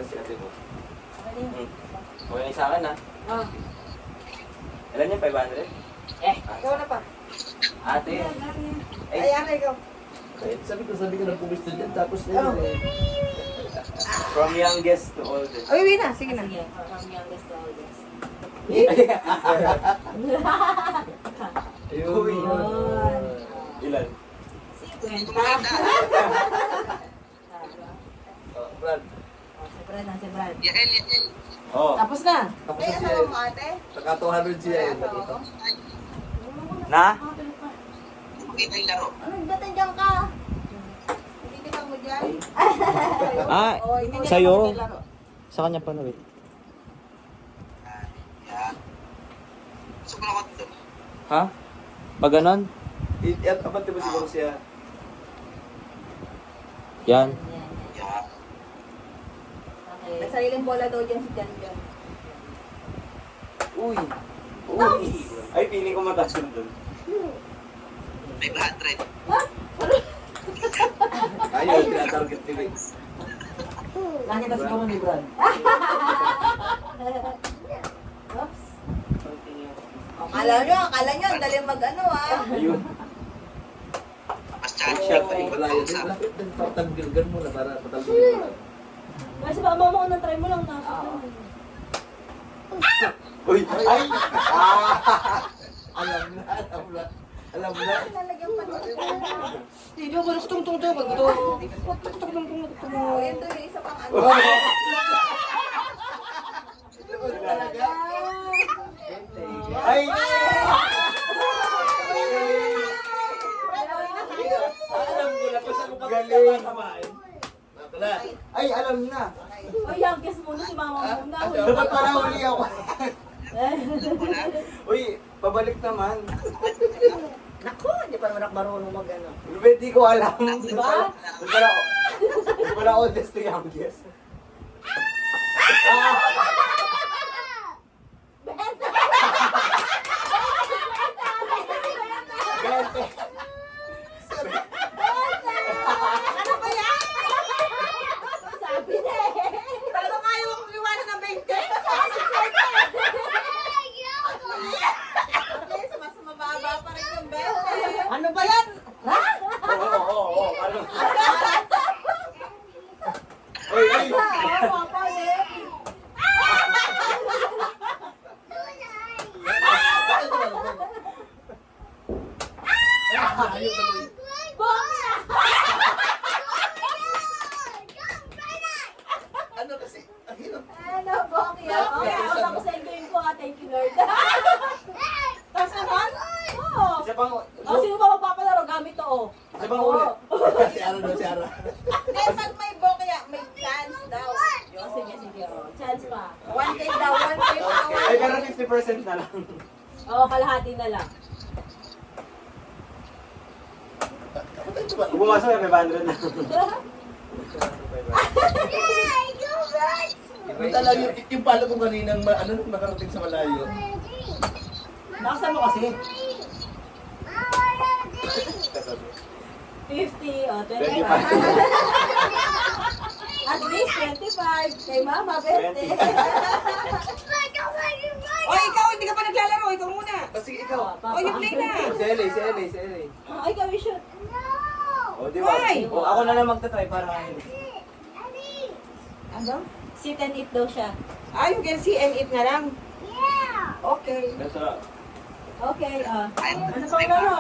si ate mo. Okay na sa akin ha. Oh. Ilan yan? 500? Ikaw na pa. Ate. Ay, ano ikaw? Sabi ko na pumista dyan, tapos na yun eh. From youngest to oldest. Ay, uwi na. Sige na. Sige, from youngest to oldest. Ayun. Uy. Ilan? 50. Oh, Brad, Si Brad na, si Brad. Oo. Tapos na. tapos Ay, na asawa mo siya. ate? Saka 200 siya eh. Na? Ano, datan dyan ka? Hindi ka mo dyan? Ah, Oh, hindi niya sa'yo? naman maglaro. Sa kanya pa na wait. Ha? Pag ganon? At abante mo siguro siya. Yan. Okay. May sariling bola daw dyan si Jan Jan. Uy. Uy. Ay, feeling ko mataas yun dun. Ayun, tinatarget ni Rex. Nakita siguro ni Brad. Oops. Oh, kala nyo, ang dali mag ano ah. Ayun. Wala yun. Lapit din, tatanggalgan mo na para patalbogin mo lang. Kasi baka mama ko na try mo lang na. Uy. Ay. Alam na, alam na. Alam na. Lalagyan pa nito. Hindi ko gusto tungtong to. Ito. Oh, ito yung isa pang ano. Talaga? Ay. Alam ko na kung saan mo Galing. pagkakasamain. Wala. Ay, alam na. O, youngest muna si mama muna. Dapat pala huli ako. Uy, pabalik naman. Naku, hindi pa naman ako marunong mag ano. Hindi ko alam. Di ba? Di pala oldest to youngest. Bente. Ano ba yan? Sabi na eh. Talagang ayaw akong iwanan ng 20. Yes, mas mababa pa rin yung 20. Ano ba yan? Ha? Oo. Ano? Uy. Oo, pa eh. Ayaw tuloy. Ano kasi? Ang hirap. Ano, Bokya? Okay, tapos enjoyin ko ah. Thank you, Lord. Tapos naman? Oo. Isa pang... O, sino ba magpapalaro? Gamit to, oh. Isa pang ulit. Si Ara daw, si Ara. Hindi, pag may bokya, may chance daw. O, sige. O, chance pa. 1K daw, 1K pa. Ay, pero 50% na lang. O, kalahati na lang. Kung pumasok, may 500 na. Yung talaga, yung palo ko kaninang makarating sa malayo. Nakasan mo kasi. 50, o, 25. 25. At least 25. Kay Mama, 20. Oy, ikaw, hindi ka pa naglalaro. Ikaw muna. Sige, ikaw. Oh, you play na. Si LA. Ay, kami shoot. O, di ba? Why? O, ako na lang magtatry para kayo. Ano? Sit and eat daw siya. Ah, you can see and eat na lang. Okay. That's all. Okay, ano pang laro?